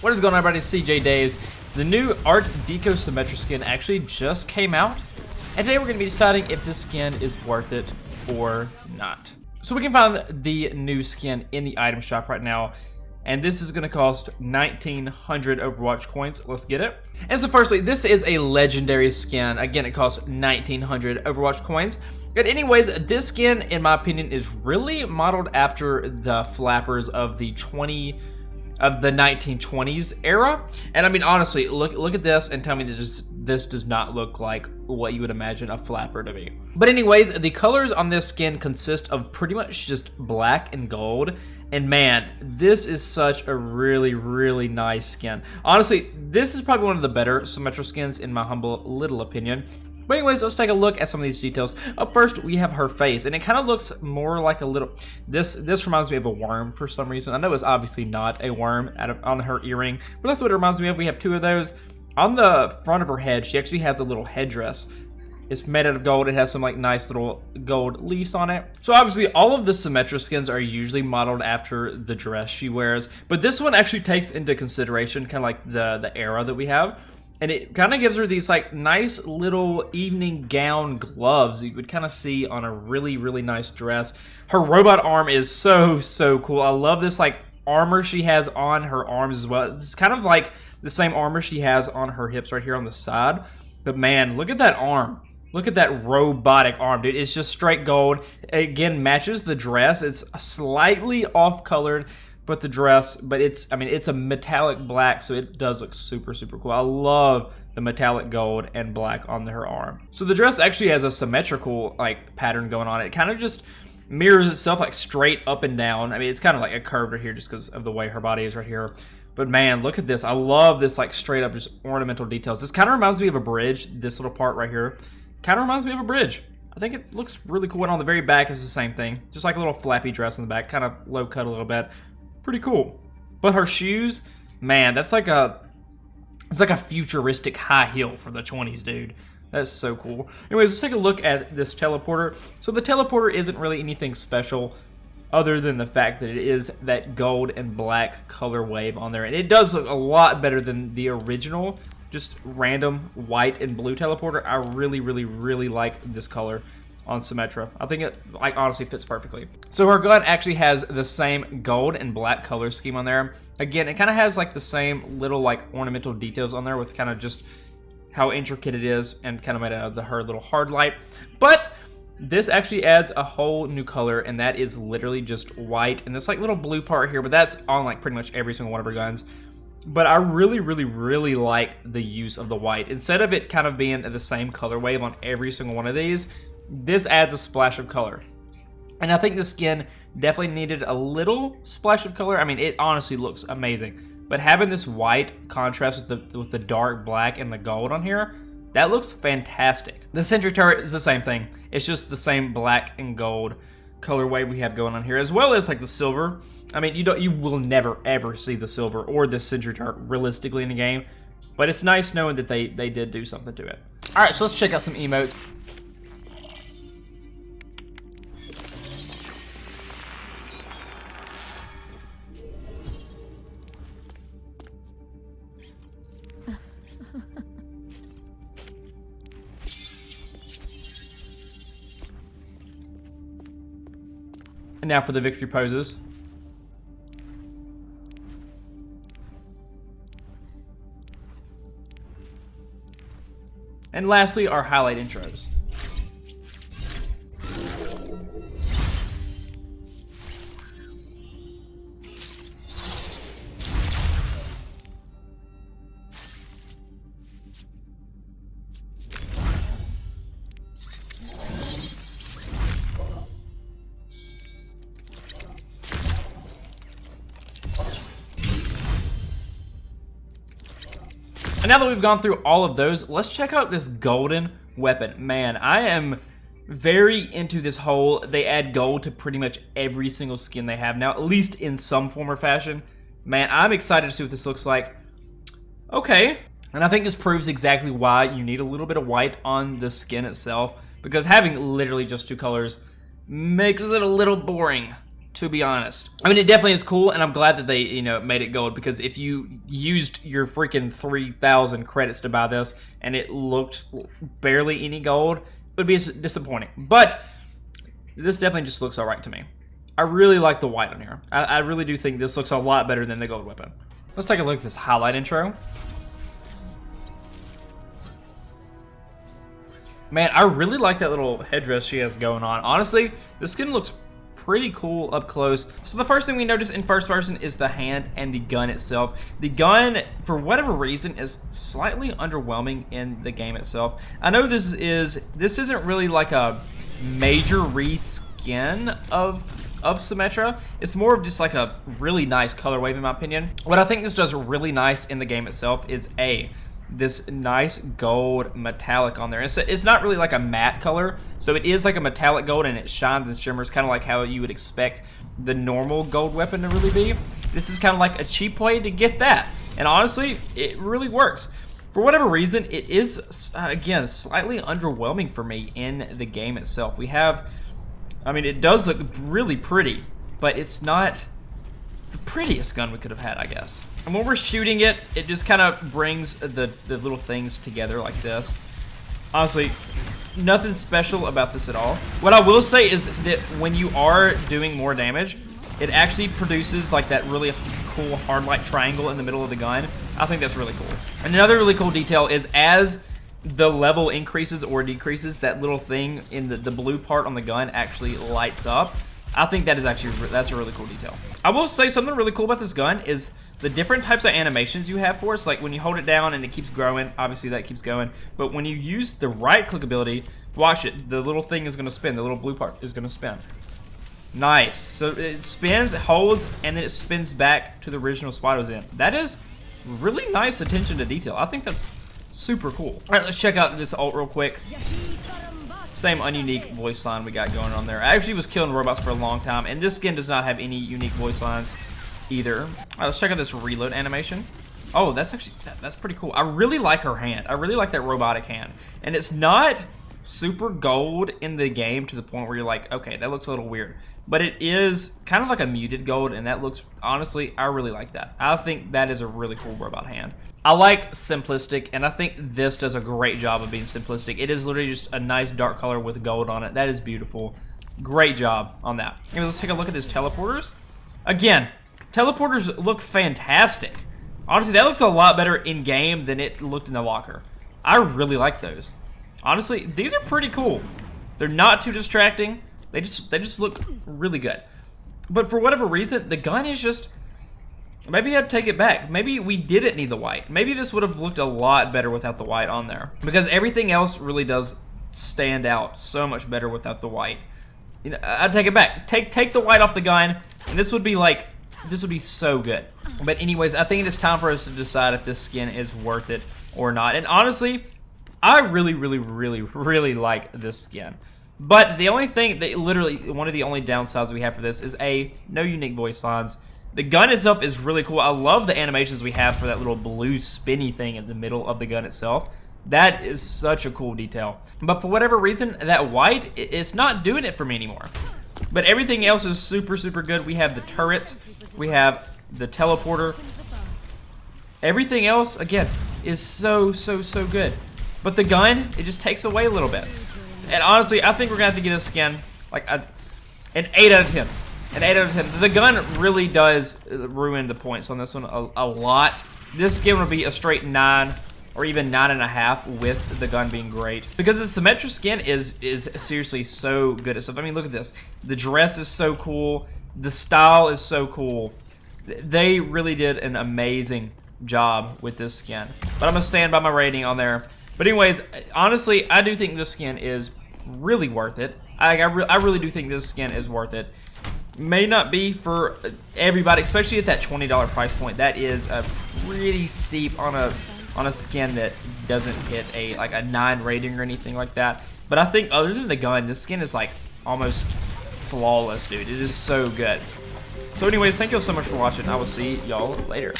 What is going on, everybody? It's cjdavsThe. The new Art Deco Symmetra skin actually just came out, and today we're going to be deciding if this skin is worth it or not. So we can find the new skin in the item shop right now, and this is going to cost 1,900 Overwatch coins. Let's get it. And so firstly, this is a legendary skin. Again, it costs 1,900 Overwatch coins. But anyways, this skin, in my opinion, is really modeled after the flappers of the 1920s era. And I mean, honestly, look at this and tell me that this does not look like what you would imagine a flapper to be. But anyways, the colors on this skin consist of pretty much just black and gold. And man, this is such a really, really nice skin. Honestly, this is probably one of the better Symmetra skins in my humble little opinion. But anyways, let's take a look at some of these details. Up first, we have her face, and it kind of looks more like a little... This reminds me of a worm for some reason. I know it's obviously not a worm on her earring, but that's what it reminds me of. We have two of those. On the front of her head, she actually has a little headdress. It's made out of gold. It has some like nice little gold leaves on it. So obviously, all of the Symmetra skins are usually modeled after the dress she wears, but this one actually takes into consideration kind of like the era that we have. And it kind of gives her these like nice little evening gown gloves that you would kind of see on a really, really nice dress. Her robot arm is so cool. I love this like armor she has on her arms as well. It's kind of like the same armor she has on her hips right here on the side. But man, look at that arm. Look at that robotic arm, dude. It's just straight gold. It, again, matches the dress. It's slightly off-colored, but the dress, but it's a metallic black, so it does look super cool. I love the metallic gold and black on her arm. So the dress actually has a symmetrical like pattern going on. It kind of just mirrors itself like straight up and down. I mean, it's kind of like a curve right here just because of the way her body is right here. But man, look at this. I love this like straight up just ornamental details. This kind of reminds me of a bridge. This little part right here kind of reminds me of a bridge. I think it looks really cool. And on the very back is the same thing. Just like a little flappy dress in the back, kind of low cut a little bit. Pretty cool. But her shoes, man, it's like a futuristic high heel for the 20s, dude. That's so cool. Anyways, let's take a look at this teleporter. So the teleporter isn't really anything special other than the fact that it is that gold and black color wave on there. And it does look a lot better than the original, just random white and blue teleporter. I really like this color on Symmetra. I think it like honestly fits perfectly. So her gun actually has the same gold and black color scheme on there. Again, it kind of has like the same little like ornamental details on there with kind of just how intricate it is and kind of made out of her little hard light. But this actually adds a whole new color, and that is literally just white and this like little blue part here, but that's on like pretty much every single one of her guns. But I really like the use of the white. Instead of it kind of being the same color wave on every single one of these, this adds a splash of color. And I think the skin definitely needed a little splash of color. I mean, it honestly looks amazing. But having this white contrast with the dark black and the gold on here, that looks fantastic. The sentry turret is the same thing. It's just the same black and gold colorway we have going on here, as well as like the silver. I mean, you will never ever see the silver or the sentry turret realistically in the game. But it's nice knowing that they did do something to it. All right, so let's check out some emotes. And now for the victory poses. And lastly, our highlight intros. And now that we've gone through all of those, let's check out this golden weapon. Man, I am very into this whole, they add gold to pretty much every single skin they have now, at least in some form or fashion. Man, I'm excited to see what this looks like. Okay, and I think this proves exactly why you need a little bit of white on the skin itself, because having literally just two colors makes it a little boring. to be honest. I mean, it definitely is cool, and I'm glad that they, you know, made it gold, because if you used your freaking 3,000 credits to buy this and it looked barely any gold, it would be disappointing. But this definitely just looks all right to me. I really like the white on here. I really do think this looks a lot better than the gold weapon. Let's take a look at this highlight intro. Man, I really like that little headdress she has going on. Honestly, this skin looks pretty cool up close. So the first thing we notice in first person is the hand and the gun itself. The gun, for whatever reason, is slightly underwhelming in the game itself. I know this isn't really like a major reskin of Symmetra. It's more of just like a really nice color wave in my opinion. What I think this does really nice in the game itself is this nice gold metallic on there. It's not really like a matte color, so it is like a metallic gold, and it shines and shimmers kind of like how you would expect the normal gold weapon to really be. This is kind of like a cheap way to get that, and honestly, it really works. For whatever reason, it is, again, slightly underwhelming for me in the game itself. We have, I mean, it does look really pretty, but it's not the prettiest gun we could have had, I guess. And when we're shooting it, it just kind of brings the little things together like this. Honestly, nothing special about this at all. What I will say is that when you are doing more damage, it actually produces like that really cool hard light triangle in the middle of the gun. I think that's really cool. And another really cool detail is as the level increases or decreases, that little thing in the blue part on the gun actually lights up. I think that is actually, that's a really cool detail. I will say something really cool about this gun is the different types of animations you have for us. Like when you hold it down and it keeps growing, obviously that keeps going. But when you use the right click ability, watch it, the little thing is gonna spin, the little blue part is gonna spin. Nice, so it spins, it holds, and then it spins back to the original spot it was in. That is really nice attention to detail. I think that's super cool. All right, let's check out this ult real quick. Same ununique voice line we got going on there. I actually was killing robots for a long time, and this skin does not have any unique voice lines either. All right, let's check out this reload animation. Oh, that's actually, that's pretty cool. I really like her hand. I really like that robotic hand. And it's not super gold in the game to the point where you're like, okay, that looks a little weird. But it is kind of like a muted gold, and that looks, honestly, I really like that. I think that is a really cool robot hand. I like simplistic, and I think this does a great job of being simplistic. It is literally just a nice dark color with gold on it. That is beautiful. Great job on that. Anyways, let's take a look at these teleporters. Again, teleporters look fantastic. Honestly, that looks a lot better in game than it looked in the locker. I really like those. Honestly, these are pretty cool. They're not too distracting. They just look really good. But for whatever reason, the gun is just, maybe I'd take it back. Maybe we didn't need the white. Maybe this would have looked a lot better without the white on there, because everything else really does stand out so much better without the white. You know, I'd take it back. Take the white off the gun, and this would be like, this would be so good. But anyways, I think it is time for us to decide if this skin is worth it or not. And honestly, I really like this skin. But the only thing, literally one of the only downsides we have for this is no unique voice lines. The gun itself is really cool. I love the animations we have for that little blue spinny thing in the middle of the gun itself. That is such a cool detail. But for whatever reason, that white, it's not doing it for me anymore. But everything else is super good. We have the turrets, we have the teleporter. Everything else, again, is so good. But the gun, it just takes away a little bit. And honestly, I think we're gonna have to give this skin like an 8 out of 10. An 8 out of 10. The gun really does ruin the points on this one a lot. This skin would be a straight 9 or even 9.5 with the gun being great. Because the Symmetra skin is seriously so good at stuff. I mean, look at this. The dress is so cool. The style is so cool. They really did an amazing job with this skin. But I'm gonna stand by my rating on there. But anyways, honestly, I do think this skin is really worth it. I really do think this skin is worth it. May not be for everybody, especially at that $20 price point. That is a pretty steep on a skin that doesn't hit a 9 rating or anything like that. But I think other than the gun, this skin is like almost flawless, dude. It is so good. So anyways, thank you all so much for watching. I will see y'all later.